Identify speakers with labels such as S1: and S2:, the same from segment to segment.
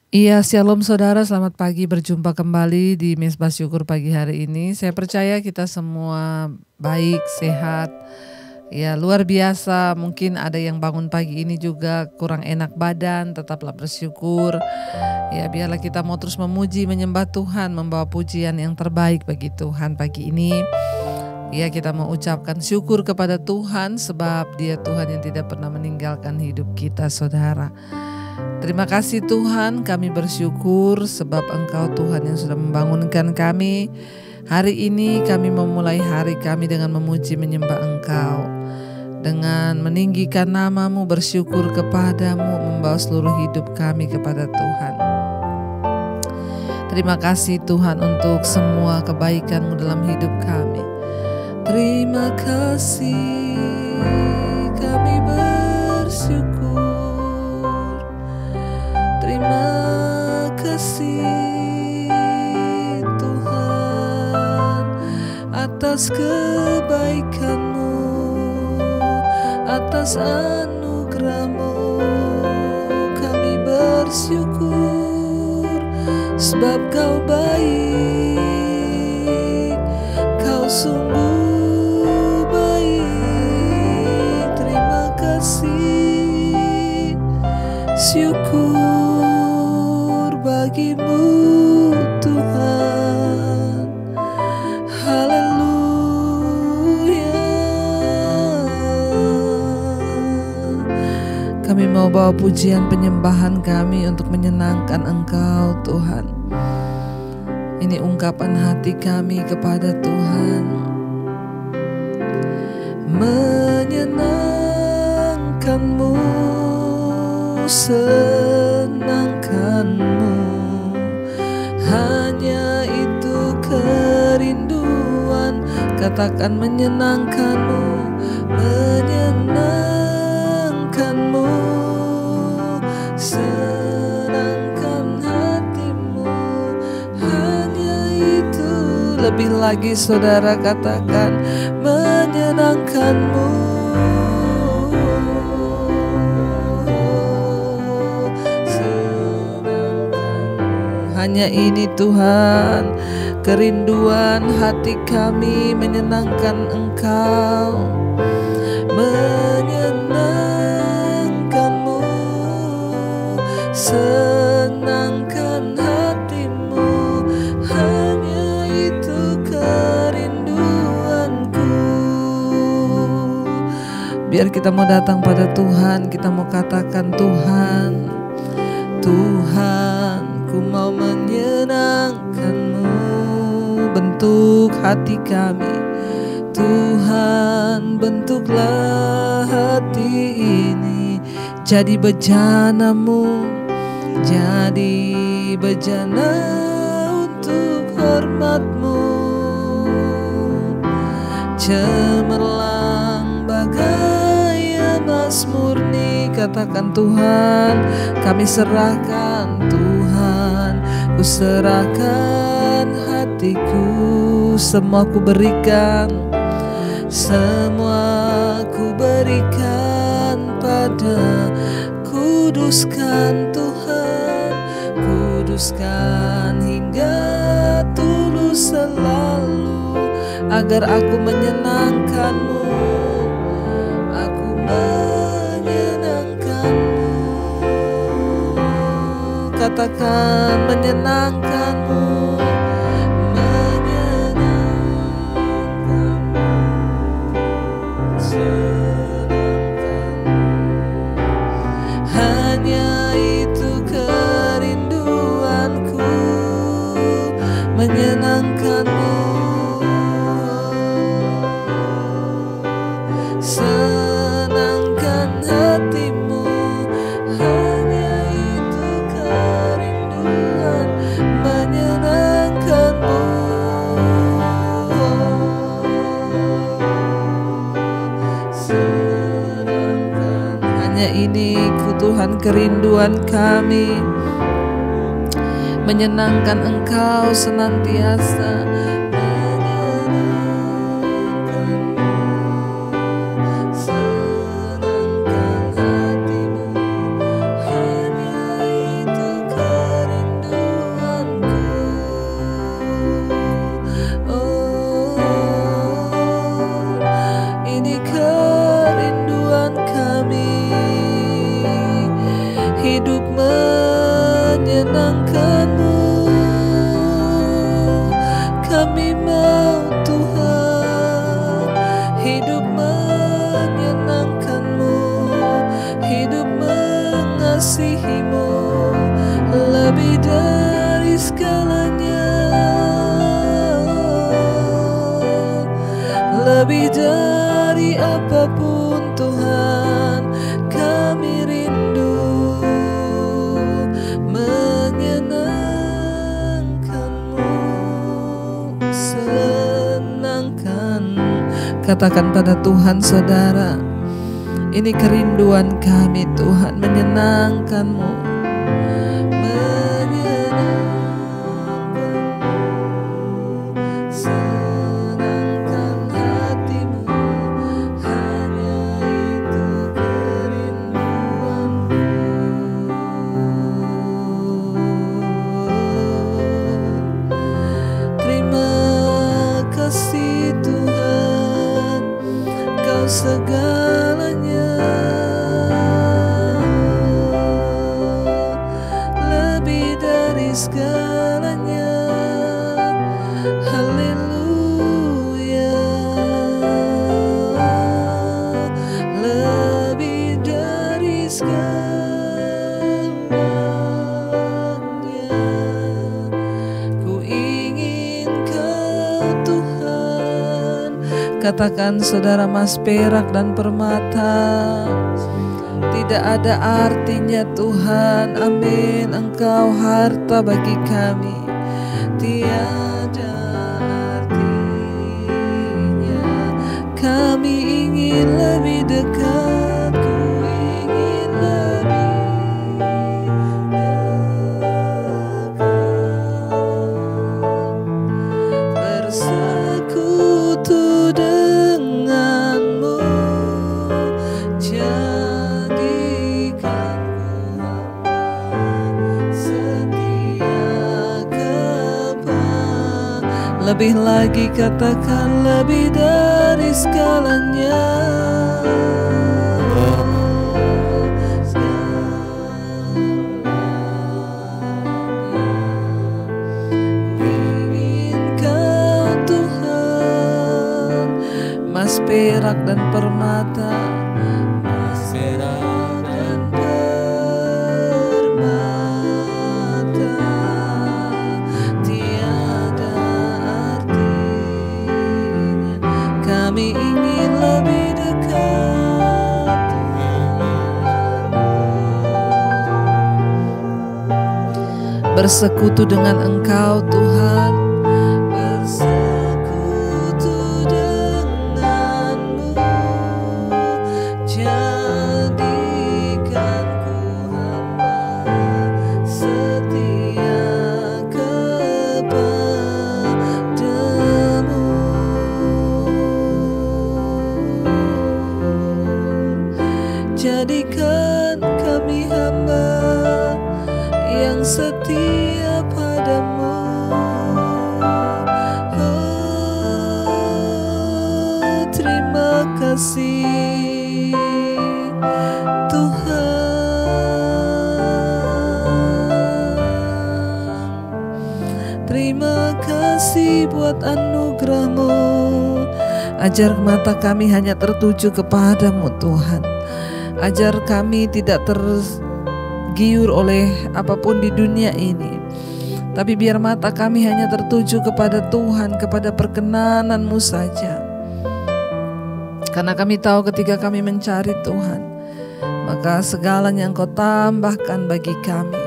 S1: Iya, shalom saudara, selamat pagi, berjumpa kembali di Mezbah Syukur pagi hari ini. Saya percaya kita semua baik, sehat. Ya, luar biasa. Mungkin ada yang bangun pagi ini juga kurang enak badan, tetaplah bersyukur. Ya, biarlah kita mau terus memuji, menyembah Tuhan, membawa pujian yang terbaik bagi Tuhan pagi ini. Ya, kita mau ucapkan syukur kepada Tuhan sebab Dia Tuhan yang tidak pernah meninggalkan hidup kita, saudara. Terima kasih Tuhan, kami bersyukur sebab Engkau Tuhan yang sudah membangunkan kami. Hari ini kami memulai hari kami dengan memuji menyembah Engkau. Dengan meninggikan nama-Mu, bersyukur kepadamu, membawa seluruh hidup kami kepada Tuhan. Terima kasih Tuhan untuk semua kebaikan-Mu dalam hidup kami. Terima kasih, kami bersyukur. Terima kasih Tuhan atas kebaikan-Mu, atas anugerah-Mu. Kami bersyukur sebab Kau baik, Kau sungguh baik. Terima kasih, syukur bagi-Mu Tuhan. Haleluya. Kami mau bawa pujian penyembahan kami untuk menyenangkan Engkau Tuhan. Ini ungkapan hati kami kepada Tuhan. Menyenangkan-Mu, senangkan-Mu, hanya itu kerinduan. Katakan menyenangkan-Mu, menyenangkan-Mu, senangkan hati-Mu, hanya itu. Lebih lagi saudara katakan menyenangkan-Mu. Hanya ini Tuhan, kerinduan hati kami menyenangkan Engkau. Menyenangkan-Mu, senangkan hati-Mu, hanya itu kerinduanku. Biar kita mau datang pada Tuhan, kita mau katakan Tuhan, Tuhan, ku mau menyenangkan-Mu. Bentuk hati kami, Tuhan, bentuklah hati ini jadi bejana-Mu, jadi bejana untuk hormat-Mu. Cemerlang bagai emas murni, katakan Tuhan, kami serahkan Tuhan. Ku serahkan hatiku, semua ku berikan, semua ku berikan pada. Kuduskan Tuhan, kuduskan hingga tulus selalu, agar aku menyenangkan-Mu, aku menyenangkan-Mu. Katakan menyenangkan-Mu, menyenangkan-Mu, senangkan-Mu, hanya itu kerinduanku, menyenangkan-Mu, senangkan hati-Mu, hanya itu kerinduan, menyenangkan-Mu. Senangkan, hanya ini ku Tuhan kerinduan kami, menyenangkan Engkau senantiasa. Senangkan hatimu, hanya itu mengasihimu lebih dari segalanya, lebih dari apapun Tuhan. Kami rindu menyenangkan-Mu, senangkan. Katakan pada Tuhan, saudara, ini kerinduan kami Tuhan, menyenangkan-Mu, senangkan hati-Mu, hanya itu kerinduanku. Terima kasih Tuhan, Kau segalanya, lebih dari segalanya. Haleluya, lebih dari segalanya. Ku ingin Kau Tuhan. Katakan saudara, emas, perak dan permata tidak ada artinya Tuhan, amin. Engkau harta bagi kami, tiada artinya. Kami ingin lebih dekat, ku ingin lebih dekat, bersekutu denganmu, jadikan ku hamba setia kepada. Lebih lagi, katakan lebih dari segalanya, ingin Kau Tuhan. Emas, perak dan permata, emas, perak dan permata tiada artinya. Kami ingin lebih dekat, bersekutu dengan Engkau Tuhan, bersekutu denganmu, jadikan ku hamba setia kepadamu. Jadikan kami hamba yang setia padamu. Oh, terima kasih Tuhan. Terima kasih buat anugerah-Mu. Ajar mata kami hanya tertuju kepadamu Tuhan. Ajar kami tidak tergiur oleh apapun di dunia ini, tapi biar mata kami hanya tertuju kepada Tuhan, kepada perkenanan-Mu saja. Karena kami tahu ketika kami mencari Tuhan, maka segalanya yang Kau tambahkan bagi kami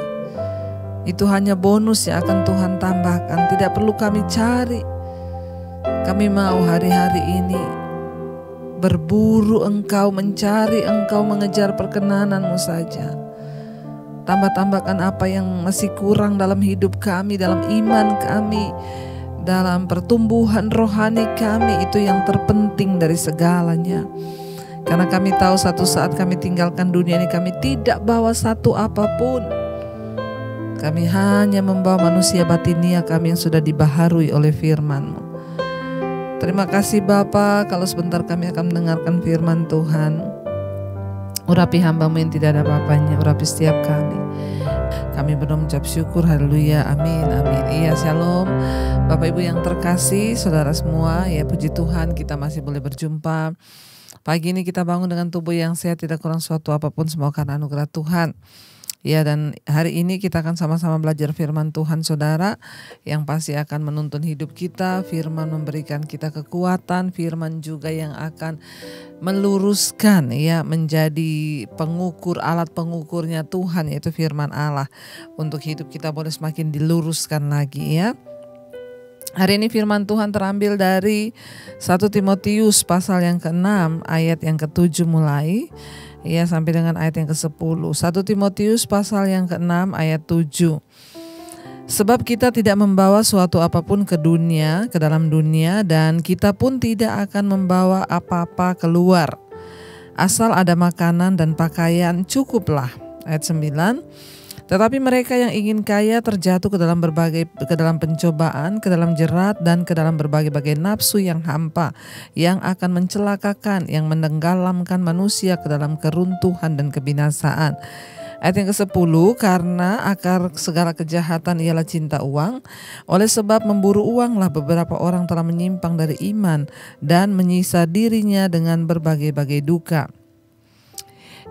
S1: itu hanya bonus yang akan Tuhan tambahkan. Tidak perlu kami cari. Kami mau hari-hari ini berburu Engkau, mencari Engkau, mengejar perkenanan-Mu saja. Tambah-tambahkan apa yang masih kurang dalam hidup kami, dalam iman kami, dalam pertumbuhan rohani kami. Itu yang terpenting dari segalanya. Karena kami tahu satu saat kami tinggalkan dunia ini, kami tidak bawa satu apapun. Kami hanya membawa manusia batinia kami yang sudah dibaharui oleh firman-Mu. Terima kasih Bapa, kalau sebentar kami akan mendengarkan firman Tuhan. Urapi hamba-Mu yang tidak ada apa-apanya, urapi setiap kami. Kami berdoa mengucap syukur, haleluya, amin, amin. Iya, shalom Bapak Ibu yang terkasih, saudara semua. Ya, puji Tuhan kita masih boleh berjumpa. Pagi ini kita bangun dengan tubuh yang sehat, tidak kurang suatu apapun, semua karena anugerah Tuhan. Ya, dan hari ini kita akan sama-sama belajar firman Tuhan, saudara, yang pasti akan menuntun hidup kita. Firman memberikan kita kekuatan, firman juga yang akan meluruskan, ya, menjadi pengukur, alat pengukurnya Tuhan, yaitu firman Allah. Untuk hidup kita boleh semakin diluruskan lagi, ya. Hari ini firman Tuhan terambil dari 1 Timotius pasal yang ke-6 ayat yang ke-7 mulai, ya, sampai dengan ayat yang ke-10. 1 Timotius pasal yang ke-6 ayat 7. Sebab kita tidak membawa suatu apapun ke dalam dunia, dan kita pun tidak akan membawa apa-apa keluar. Asal ada makanan dan pakaian cukuplah. Ayat 9. Tetapi mereka yang ingin kaya terjatuh ke dalam pencobaan, ke dalam jerat, dan ke dalam berbagai-bagai nafsu yang hampa, yang akan mencelakakan, yang menenggelamkan manusia ke dalam keruntuhan dan kebinasaan. Ayat yang ke-10, karena akar segala kejahatan ialah cinta uang. Oleh sebab memburu uanglah beberapa orang telah menyimpang dari iman dan menyiksa dirinya dengan berbagai-bagai duka.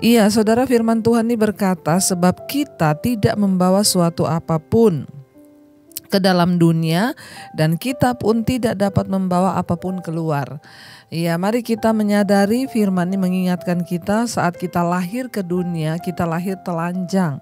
S1: Iya, saudara, firman Tuhan ini berkata, sebab kita tidak membawa suatu apapun ke dalam dunia, dan kita pun tidak dapat membawa apapun keluar. Ya, mari kita menyadari firman ini mengingatkan kita saat kita lahir ke dunia, kita lahir telanjang.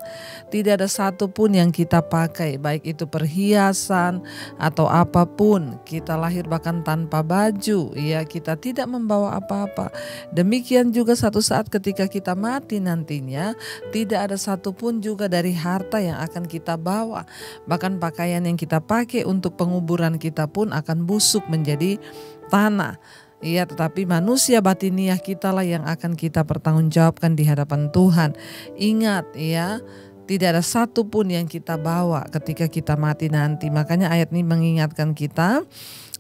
S1: Tidak ada satu pun yang kita pakai, baik itu perhiasan atau apapun. Kita lahir bahkan tanpa baju, ya, kita tidak membawa apa-apa. Demikian juga satu saat ketika kita mati nantinya, tidak ada satu pun juga dari harta yang akan kita bawa. Bahkan pakaian yang kita pakai untuk penguburan kita pun akan busuk menjadi tanah. Iya, tetapi manusia batiniah kitalah yang akan kita pertanggungjawabkan di hadapan Tuhan. Ingat, ya, tidak ada satu pun yang kita bawa ketika kita mati nanti. Makanya ayat ini mengingatkan kita,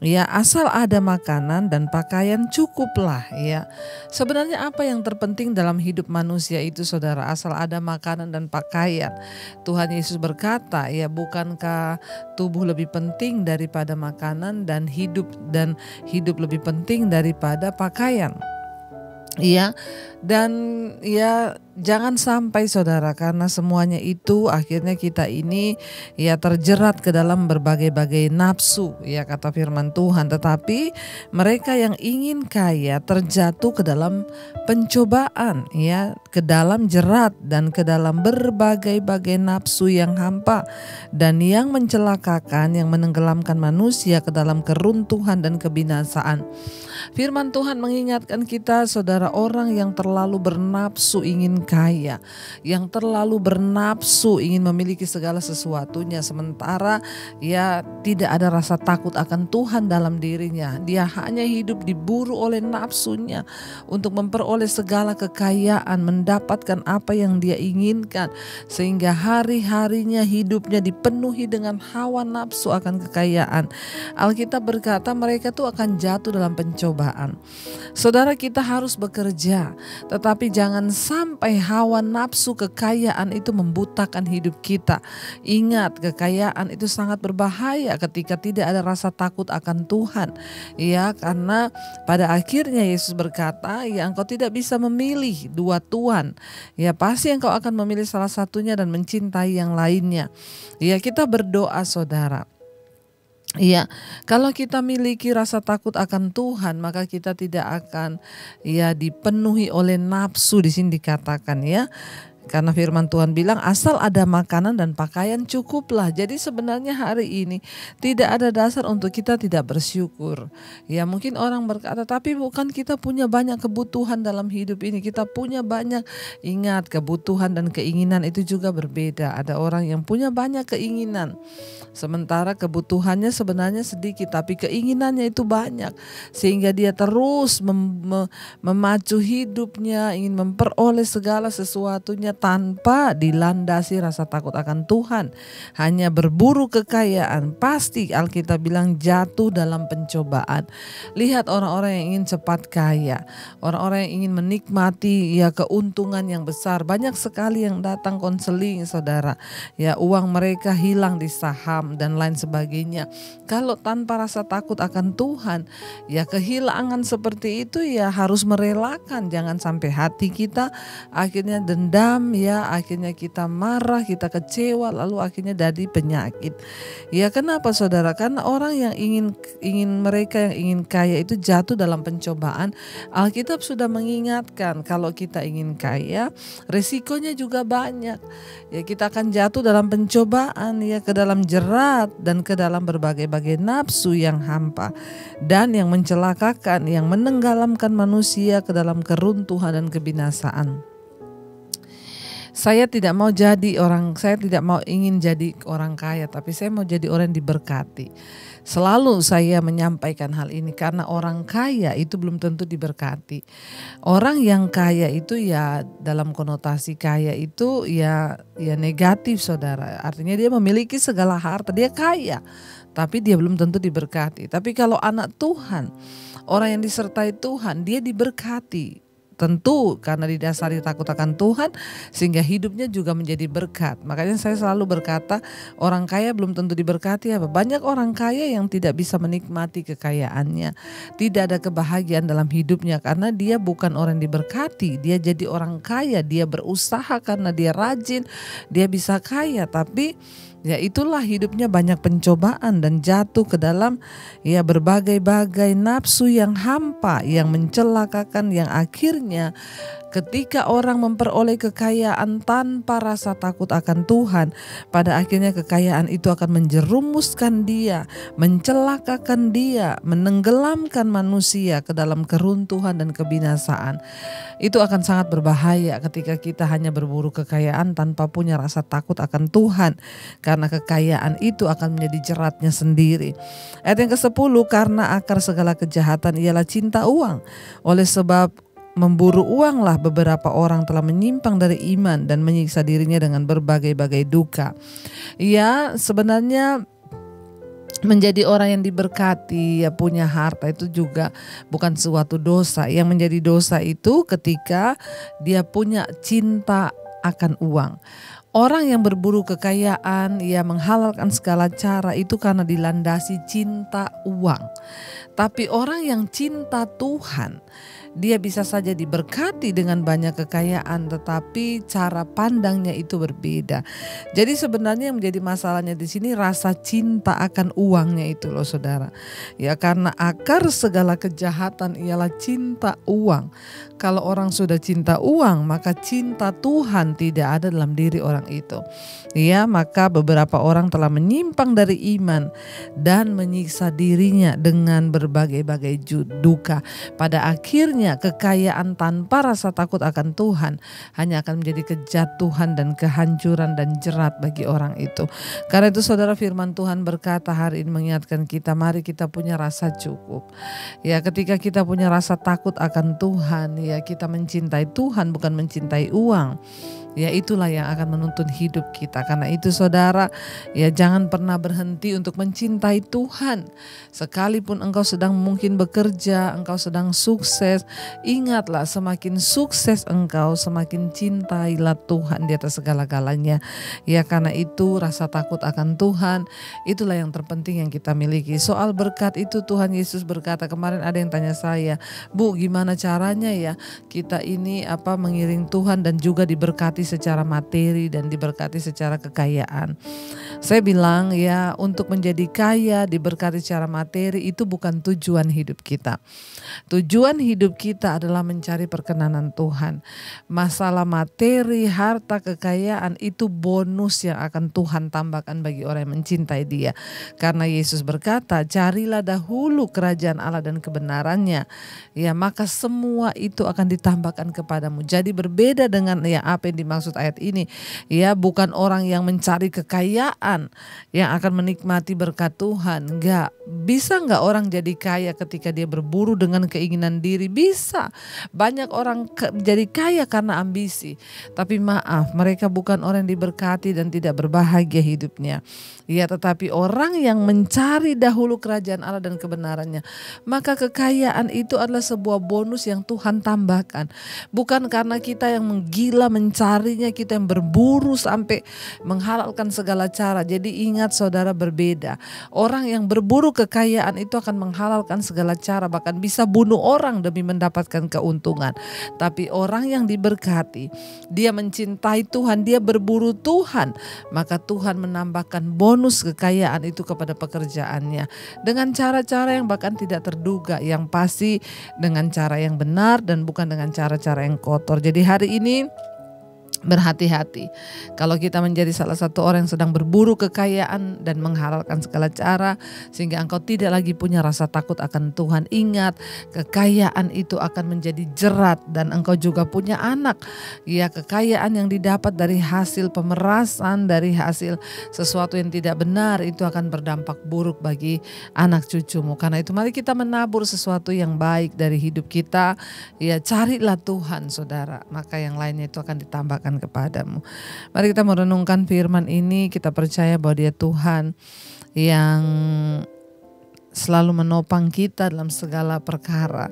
S1: ya, asal ada makanan dan pakaian cukuplah, ya. Sebenarnya apa yang terpenting dalam hidup manusia itu, saudara? Asal ada makanan dan pakaian. Tuhan Yesus berkata, ya, bukankah tubuh lebih penting daripada makanan, dan hidup lebih penting daripada pakaian? Iya, dan ya, jangan sampai, saudara, karena semuanya itu akhirnya kita ini, ya, terjerat ke dalam berbagai-bagai nafsu, ya, kata firman Tuhan. Tetapi mereka yang ingin kaya terjatuh ke dalam pencobaan, ya, ke dalam jerat dan ke dalam berbagai-bagai nafsu yang hampa dan yang mencelakakan, yang menenggelamkan manusia ke dalam keruntuhan dan kebinasaan. Firman Tuhan mengingatkan kita, saudara, orang yang terlalu bernafsu ingin kaya, yang terlalu bernafsu ingin memiliki segala sesuatunya, sementara, ya, tidak ada rasa takut akan Tuhan dalam dirinya. Dia hanya hidup diburu oleh nafsunya untuk memperoleh segala kekayaan, mendapatkan apa yang dia inginkan, sehingga hari-harinya hidupnya dipenuhi dengan hawa nafsu akan kekayaan. Alkitab berkata mereka tuh akan jatuh dalam pencobaan. Saudara, kita harus bekerja, tetapi jangan sampai hawa nafsu kekayaan itu membutakan hidup kita. Ingat, kekayaan itu sangat berbahaya ketika tidak ada rasa takut akan Tuhan. Ya, karena pada akhirnya Yesus berkata, ya, engkau tidak bisa memilih dua tuan. Ya, pasti engkau akan memilih salah satunya dan mencintai yang lainnya. Ya, kita berdoa, saudara. Iya, kalau kita miliki rasa takut akan Tuhan, maka kita tidak akan, ya, dipenuhi oleh nafsu. Di sini dikatakan, ya, karena firman Tuhan bilang asal ada makanan dan pakaian cukuplah. Jadi sebenarnya hari ini tidak ada dasar untuk kita tidak bersyukur. Ya, mungkin orang berkata, tapi bukan kita punya banyak kebutuhan dalam hidup ini. Kita punya banyak. Ingat, kebutuhan dan keinginan itu juga berbeda. Ada orang yang punya banyak keinginan, sementara kebutuhannya sebenarnya sedikit, tapi keinginannya itu banyak. Sehingga dia terus memacu hidupnya, ingin memperoleh segala sesuatunya tanpa dilandasi rasa takut akan Tuhan. Hanya berburu kekayaan, pasti Alkitab bilang jatuh dalam pencobaan. Lihat orang-orang yang ingin cepat kaya, orang-orang yang ingin menikmati, ya, keuntungan yang besar. Banyak sekali yang datang konseling, saudara. Ya, uang mereka hilang di saham dan lain sebagainya. Kalau tanpa rasa takut akan Tuhan, ya, kehilangan seperti itu, ya, harus merelakan. Jangan sampai hati kita akhirnya dendam, dendam, ya akhirnya kita marah, kita kecewa, lalu akhirnya jadi penyakit. Ya kenapa saudara? Karena orang yang mereka yang ingin kaya itu jatuh dalam pencobaan. Alkitab sudah mengingatkan kalau kita ingin kaya, resikonya juga banyak. Ya kita akan jatuh dalam pencobaan, ya ke dalam jerat dan ke dalam berbagai-bagai nafsu yang hampa dan yang mencelakakan, yang menenggelamkan manusia ke dalam keruntuhan dan kebinasaan. Saya tidak ingin jadi orang kaya, tapi saya mau jadi orang yang diberkati. Selalu saya menyampaikan hal ini karena orang kaya itu belum tentu diberkati. Orang yang kaya itu ya dalam konotasi kaya itu ya negatif saudara. Artinya dia memiliki segala harta, dia kaya, tapi dia belum tentu diberkati. Tapi kalau anak Tuhan, orang yang disertai Tuhan, dia diberkati. Tentu karena didasari takut akan Tuhan sehingga hidupnya juga menjadi berkat. Makanya saya selalu berkata orang kaya belum tentu diberkati. Banyak orang kaya yang tidak bisa menikmati kekayaannya. Tidak ada kebahagiaan dalam hidupnya karena dia bukan orang diberkati. Dia jadi orang kaya, dia berusaha karena dia rajin, dia bisa kaya, tapi ya itulah hidupnya banyak pencobaan dan jatuh ke dalam ya berbagai-bagai nafsu yang hampa, yang mencelakakan, yang akhirnya ketika orang memperoleh kekayaan tanpa rasa takut akan Tuhan, pada akhirnya kekayaan itu akan menjerumuskan dia, mencelakakan dia, menenggelamkan manusia ke dalam keruntuhan dan kebinasaan. Itu akan sangat berbahaya ketika kita hanya berburu kekayaan tanpa punya rasa takut akan Tuhan, karena kekayaan itu akan menjadi jeratnya sendiri. Ayat yang ke-10, karena akar segala kejahatan ialah cinta uang. Oleh sebab memburu uanglah beberapa orang telah menyimpang dari iman dan menyiksa dirinya dengan berbagai-bagai duka. Ya, sebenarnya menjadi orang yang diberkati, ya punya harta itu juga bukan suatu dosa. Yang menjadi dosa itu ketika dia punya cinta akan uang. Orang yang berburu kekayaan, ia menghalalkan segala cara itu karena dilandasi cinta uang. Tapi orang yang cinta Tuhan, dia bisa saja diberkati dengan banyak kekayaan, tetapi cara pandangnya itu berbeda. Jadi sebenarnya yang menjadi masalahnya di sini rasa cinta akan uangnya itu loh saudara. Ya karena akar segala kejahatan ialah cinta uang. Kalau orang sudah cinta uang, maka cinta Tuhan tidak ada dalam diri orang itu. Ya, maka beberapa orang telah menyimpang dari iman dan menyiksa dirinya dengan berbagai-bagai duka. Pada akhirnya kekayaan tanpa rasa takut akan Tuhan hanya akan menjadi kejatuhan dan kehancuran dan jerat bagi orang itu. Karena itu saudara, firman Tuhan berkata hari ini mengingatkan kita, mari kita punya rasa cukup. Ya, ketika kita punya rasa takut akan Tuhan, ya kita mencintai Tuhan bukan mencintai uang. Ya itulah yang akan menuntun hidup kita. Karena itu saudara, ya jangan pernah berhenti untuk mencintai Tuhan. Sekalipun engkau sedang mungkin bekerja, engkau sedang sukses, ingatlah semakin sukses engkau, semakin cintailah Tuhan di atas segala-galanya. Ya karena itu rasa takut akan Tuhan, itulah yang terpenting yang kita miliki. Soal berkat itu Tuhan Yesus berkata, kemarin ada yang tanya saya, Bu gimana caranya ya kita ini mengiring Tuhan dan juga diberkati secara materi dan diberkati secara kekayaan. Saya bilang ya, untuk menjadi kaya, diberkati secara materi itu bukan tujuan hidup kita. Tujuan hidup kita adalah mencari perkenanan Tuhan. Masalah materi, harta, kekayaan itu bonus yang akan Tuhan tambahkan bagi orang yang mencintai Dia. Karena Yesus berkata, carilah dahulu kerajaan Allah dan kebenarannya, ya maka semua itu akan ditambahkan kepadamu. Jadi berbeda dengan ya apa yang dimaksud ayat ini, ya bukan orang yang mencari kekayaan yang akan menikmati berkat Tuhan. Bisa nggak orang jadi kaya ketika dia berburu dengan keinginan diri? Bisa. Banyak orang jadi kaya karena ambisi. Tapi maaf, mereka bukan orang yang diberkati dan tidak berbahagia hidupnya. Ya, tetapi orang yang mencari dahulu kerajaan Allah dan kebenarannya, maka kekayaan itu adalah sebuah bonus yang Tuhan tambahkan. Bukan karena kita yang menggila mencari harinya kita yang berburu sampai menghalalkan segala cara. Jadi ingat saudara, berbeda. Orang yang berburu kekayaan itu akan menghalalkan segala cara, bahkan bisa bunuh orang demi mendapatkan keuntungan. Tapi orang yang diberkati, dia mencintai Tuhan, dia berburu Tuhan, maka Tuhan menambahkan bonus kekayaan itu kepada pekerjaannya dengan cara-cara yang bahkan tidak terduga, yang pasti dengan cara yang benar dan bukan dengan cara-cara yang kotor. Jadi hari ini berhati-hati kalau kita menjadi salah satu orang yang sedang berburu kekayaan dan menghalalkan segala cara sehingga engkau tidak lagi punya rasa takut akan Tuhan. Ingat, kekayaan itu akan menjadi jerat dan engkau juga punya anak. Ya, kekayaan yang didapat dari hasil pemerasan, dari hasil sesuatu yang tidak benar itu akan berdampak buruk bagi anak cucumu. Karena itu mari kita menabur sesuatu yang baik dari hidup kita. Ya, carilah Tuhan saudara, maka yang lainnya itu akan ditambahkan kepadamu. Mari kita merenungkan firman ini. Kita percaya bahwa Dia Tuhan yang selalu menopang kita dalam segala perkara.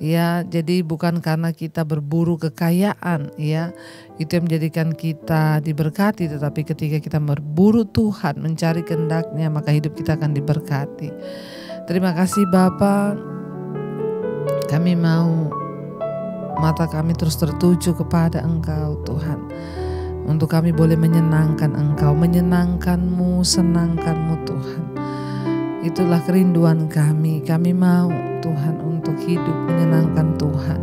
S1: Ya, jadi bukan karena kita berburu kekayaan, ya, itu yang menjadikan kita diberkati, tetapi ketika kita berburu Tuhan, mencari kehendak-Nya, maka hidup kita akan diberkati. Terima kasih Bapa. Kami mau mata kami terus tertuju kepada Engkau Tuhan, untuk kami boleh menyenangkan Engkau, menyenangkan-Mu, senangkan-Mu Tuhan. Itulah kerinduan kami. Kami mau Tuhan untuk hidup menyenangkan Tuhan.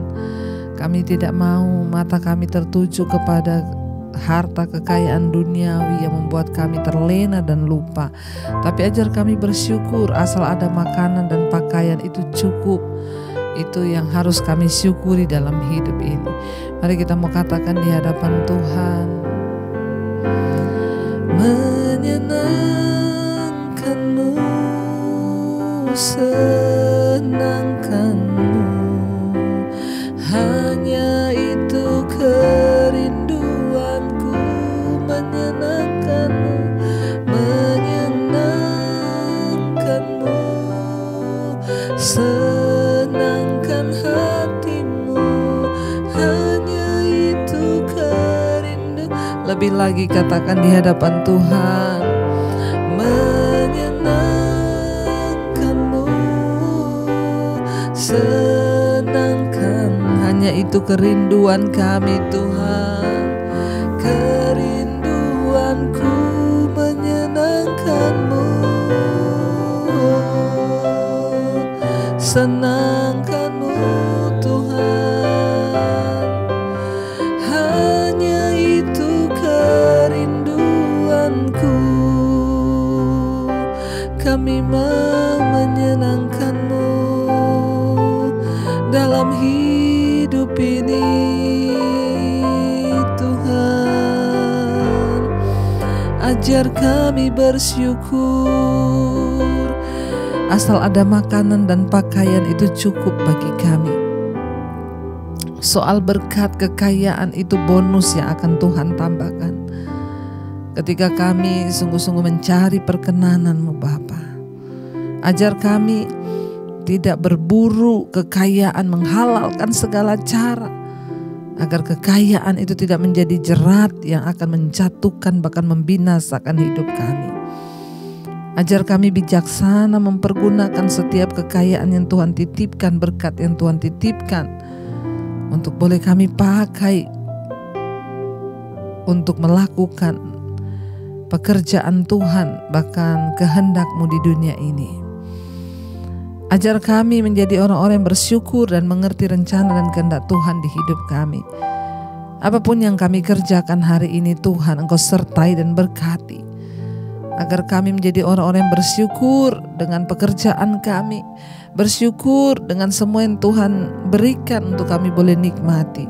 S1: Kami tidak mau mata kami tertuju kepada harta kekayaan duniawi yang membuat kami terlena dan lupa. Tapi ajar kami bersyukur, asal ada makanan dan pakaian itu cukup. Itu yang harus kami syukuri dalam hidup ini. Mari kita mau katakan di hadapan Tuhan. Menyenangkan-Mu, senangkan-Mu, hanya itu kerinduanku. Menyenangkan-Mu, menyenangkan-Mu, senangkan hatimu, hanya itu kerindu. Lebih lagi katakan di hadapan Tuhan. Menyenangkan-Mu, senangkan, hanya itu kerinduan kami Tuhan. Kerinduanku menyenangkan-Mu, senangkan-Mu Tuhan, hanya itu kerinduanku. Kami mau menyenangkan-Mu dalam hidup ini Tuhan. Ajar kami bersyukur, asal ada makanan dan pakaian itu cukup bagi kami. Soal berkat kekayaan itu bonus yang akan Tuhan tambahkan ketika kami sungguh-sungguh mencari perkenanan-Mu Bapa. Ajar kami tidak berburu kekayaan, menghalalkan segala cara, agar kekayaan itu tidak menjadi jerat yang akan menjatuhkan bahkan membinasakan hidup kami. Ajar kami bijaksana mempergunakan setiap kekayaan yang Tuhan titipkan, berkat yang Tuhan titipkan, untuk boleh kami pakai untuk melakukan pekerjaan Tuhan, bahkan kehendak-Mu di dunia ini. Ajar kami menjadi orang-orang yang bersyukur dan mengerti rencana dan kehendak Tuhan di hidup kami. Apapun yang kami kerjakan hari ini Tuhan, Engkau sertai dan berkati, agar kami menjadi orang-orang yang bersyukur dengan pekerjaan kami, bersyukur dengan semua yang Tuhan berikan untuk kami boleh nikmati.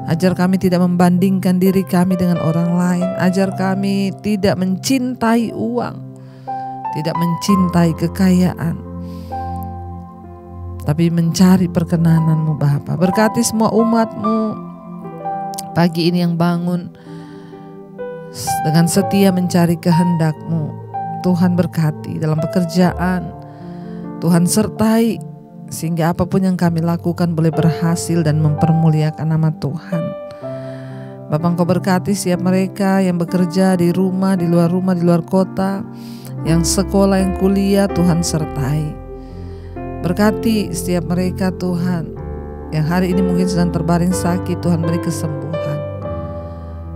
S1: Ajar kami tidak membandingkan diri kami dengan orang lain. Ajar kami tidak mencintai uang, tidak mencintai kekayaan, tapi mencari perkenanan-Mu Bapa. Berkati semua umat-Mu pagi ini yang bangun dengan setia mencari kehendak-Mu. Tuhan berkati dalam pekerjaan, Tuhan sertai, sehingga apapun yang kami lakukan boleh berhasil dan mempermuliakan nama Tuhan. Bapa, Engkau berkati setiap mereka yang bekerja di rumah, di luar kota, yang sekolah, yang kuliah, Tuhan sertai. Berkati setiap mereka Tuhan, yang hari ini mungkin sedang terbaring sakit, Tuhan beri kesembuhan.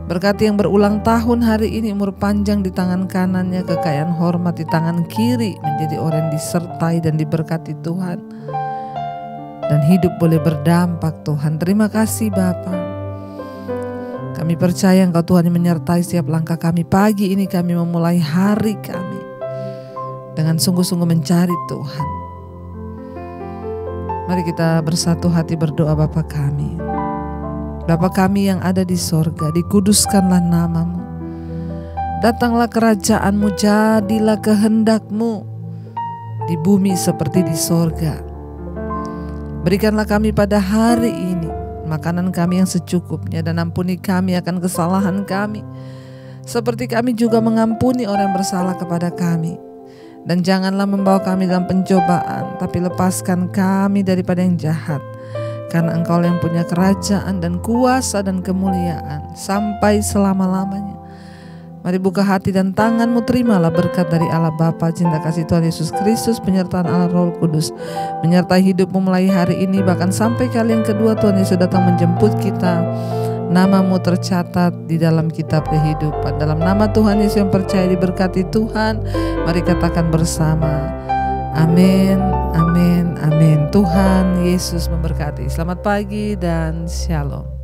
S1: Berkati yang berulang tahun hari ini, umur panjang di tangan kanannya, kekayaan hormat di tangan kiri, menjadi orang yang disertai dan diberkati Tuhan. Dan hidup boleh berdampak Tuhan. Terima kasih Bapa. Kami percaya Engkau Tuhan yang menyertai setiap langkah kami. Pagi ini kami memulai hari kami dengan sungguh-sungguh mencari Tuhan. Mari kita bersatu hati berdoa. Bapa kami, Bapa kami yang ada di sorga, dikuduskanlah namamu. Datanglah kerajaan-Mu, jadilah kehendak-Mu di bumi seperti di sorga. Berikanlah kami pada hari ini makanan kami yang secukupnya, dan ampuni kami akan kesalahan kami, seperti kami juga mengampuni orang yang bersalah kepada kami. Dan janganlah membawa kami dalam pencobaan, tapi lepaskan kami daripada yang jahat. Karena Engkau yang punya kerajaan dan kuasa dan kemuliaan sampai selama-lamanya. Mari buka hati dan tangan-Mu, terimalah berkat dari Allah Bapa, cinta kasih Tuhan Yesus Kristus, penyertaan Allah Roh Kudus, menyertai hidupmu mulai hari ini, bahkan sampai kali yang kedua Tuhan Yesus datang menjemput kita. Nama-Mu tercatat di dalam kitab kehidupan. Dalam nama Tuhan Yesus yang percaya diberkati Tuhan, mari katakan bersama, amin, amin, amin. Tuhan Yesus memberkati. Selamat pagi dan shalom.